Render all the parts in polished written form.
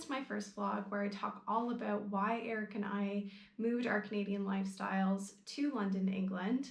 is my first vlog where I talk all about why Eric and I moved our Canadian lifestyles to London, England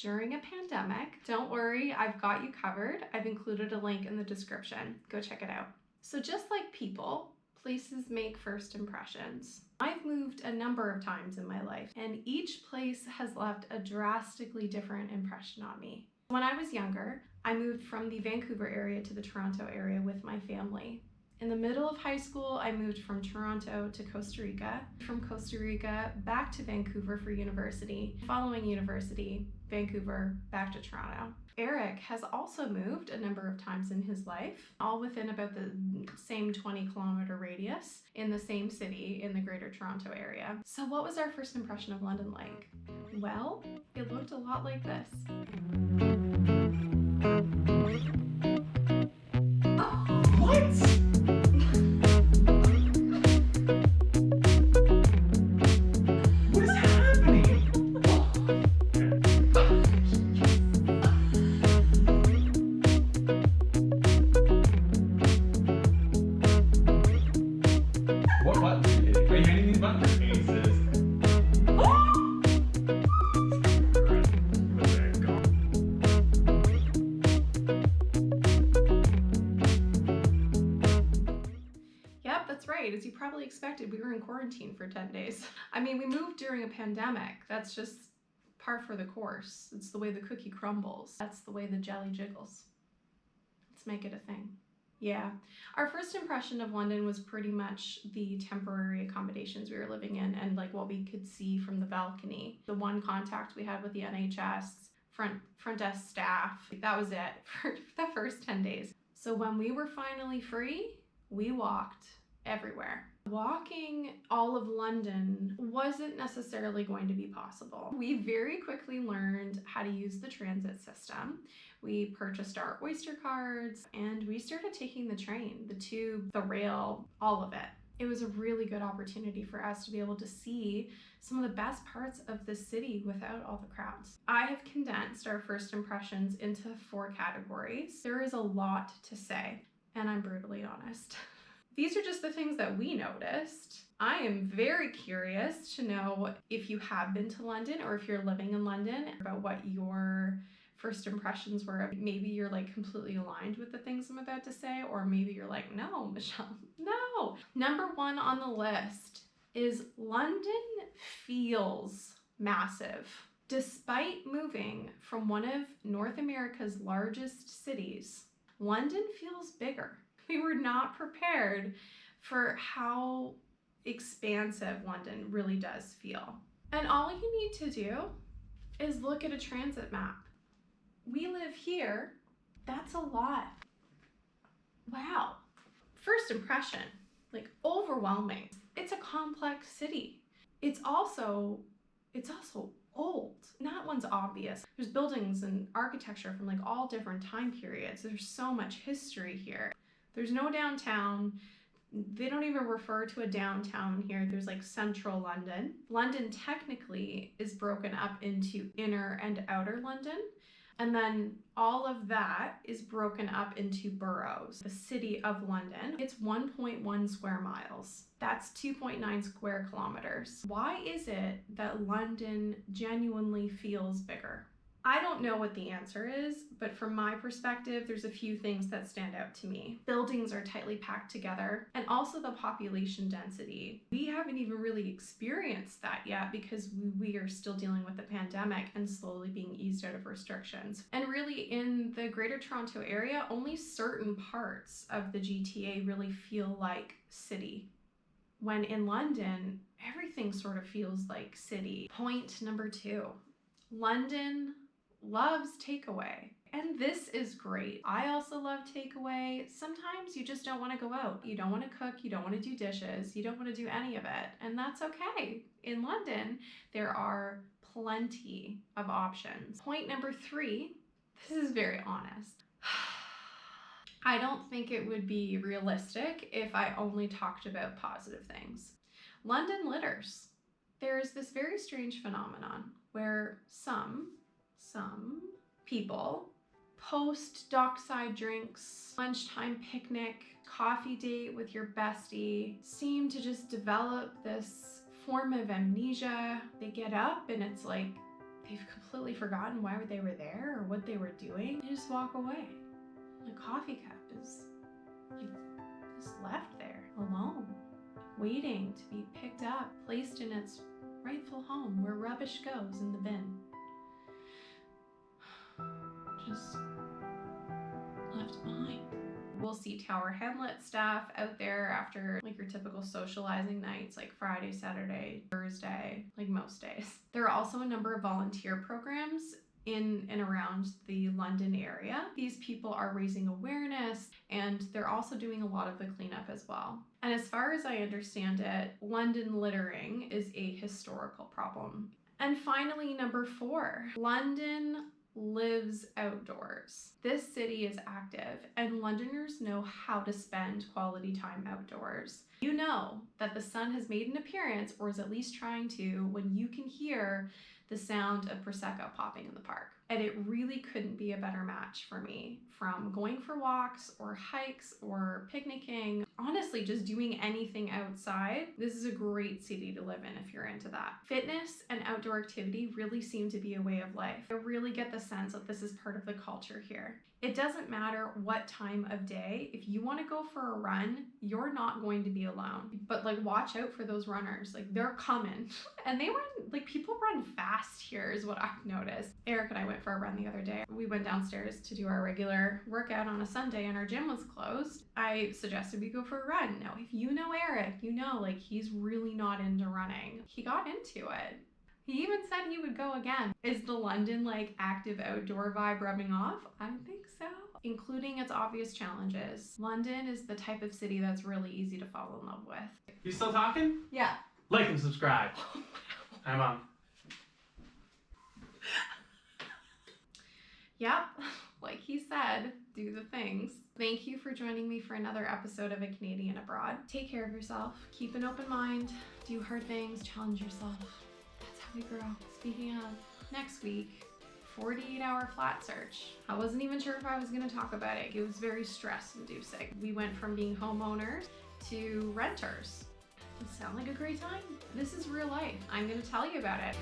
during a pandemic. Don't worry, I've got you covered. I've included a link in the description. Go check it out. So just like people, places make first impressions. I've moved a number of times in my life, and each place has left a drastically different impression on me. When I was younger, I moved from the Vancouver area to the Toronto area with my family. In the middle of high school, I moved from Toronto to Costa Rica, from Costa Rica back to Vancouver for university. Following university, Vancouver, back to Toronto. Eric has also moved a number of times in his life, all within about the same 20-kilometer radius in the same city in the Greater Toronto area. So what was our first impression of London like? Well, it looked a lot like this. What? What buttons are you hitting? Are you hitting these buttons? Aces. Yep, that's right. As you probably expected, we were in quarantine for 10 days. I mean, we moved during a pandemic. That's just par for the course. It's the way the cookie crumbles. That's the way the jelly jiggles. Let's make it a thing. Yeah, our first impression of London was pretty much the temporary accommodations we were living in and like what we could see from the balcony. The one contact we had with the NHS, front desk staff, that was it for the first 10 days. So when we were finally free, we walked everywhere. Walking all of London wasn't necessarily going to be possible. We very quickly learned how to use the transit system. We purchased our Oyster cards and we started taking the train, the tube, the rail, all of it. It was a really good opportunity for us to be able to see some of the best parts of the city without all the crowds. I have condensed our first impressions into 4 categories. There is a lot to say, and I'm brutally honest. These are just the things that we noticed. I am very curious to know if you have been to London or if you're living in London, about what your first impressions were. Maybe you're like completely aligned with the things I'm about to say, or maybe you're like, no, Michelle, no. Number 1 on the list is London feels massive. Despite moving from one of North America's largest cities, London feels bigger. We were not prepared for how expansive London really does feel. And all you need to do is look at a transit map. We live here. That's a lot. Wow. First impression, like overwhelming. It's a complex city. It's also old. That one's obvious. There's buildings and architecture from like all different time periods. There's so much history here. There's no downtown. They don't even refer to a downtown here. There's like central London. London technically is broken up into inner and outer London. And then all of that is broken up into boroughs. The city of London, it's 1.1 square miles. That's 2.9 square kilometers. Why is it that London genuinely feels bigger? I don't know what the answer is, but from my perspective, there's a few things that stand out to me. Buildings are tightly packed together, and also the population density. We haven't even really experienced that yet because we are still dealing with the pandemic and slowly being eased out of restrictions. And really in the Greater Toronto area, only certain parts of the GTA really feel like city. When in London, everything sort of feels like city. Point number 2, London loves takeaway. And this is great. I also love takeaway. Sometimes you just don't want to go out. You don't want to cook. You don't want to do dishes. You don't want to do any of it. And that's okay. In London, there are plenty of options. Point number 3, this is very honest. I don't think it would be realistic if I only talked about positive things. London litters. There's this very strange phenomenon where some people post dockside drinks, lunchtime picnic, coffee date with your bestie seem to just develop this form of amnesia. They get up and it's like they've completely forgotten why they were there or what they were doing. They just walk away. The coffee cup is like just left there alone, waiting to be picked up, placed in its rightful home where rubbish goes in the bin. Just left behind. We'll see Tower Hamlet staff out there after like your typical socializing nights like Friday, Saturday, Thursday, like most days. There are also a number of volunteer programs in and around the London area. These people are raising awareness and they're also doing a lot of the cleanup as well. And as far as I understand it, London littering is a historical problem. And finally, number 4, London lives outdoors. This city is active and Londoners know how to spend quality time outdoors. You know that the sun has made an appearance, or is at least trying to, when you can hear the sound of Prosecco popping in the park. And it really couldn't be a better match for me. From going for walks or hikes or picnicking, honestly, just doing anything outside, this is a great city to live in if you're into that. Fitness and outdoor activity really seem to be a way of life. I really get the sense that this is part of the culture here. It doesn't matter what time of day. If you want to go for a run, you're not going to be alone. But like, watch out for those runners. Like, they're coming. And they run, like, people run fast here is what I've noticed. Eric and I went for a run the other day. We went downstairs to do our regular workout on a Sunday and our gym was closed. I suggested we go for a run. Now, if you know Eric, you know, like, he's really not into running. He got into it. He even said he would go again. Is the London, like, active outdoor vibe rubbing off? I think so. Including its obvious challenges. London is the type of city that's really easy to fall in love with. You still talking? Yeah. Like and subscribe. I'm on. Yep, like he said, do the things. Thank you for joining me for another episode of A Canadian Abroad. Take care of yourself, keep an open mind, do hard things, challenge yourself. That's how we grow. Speaking of, next week, 48-hour flat search. I wasn't even sure if I was going to talk about it. It was very stress-inducing. We went from being homeowners to renters. Does it sound like a great time? This is real life. I'm going to tell you about it.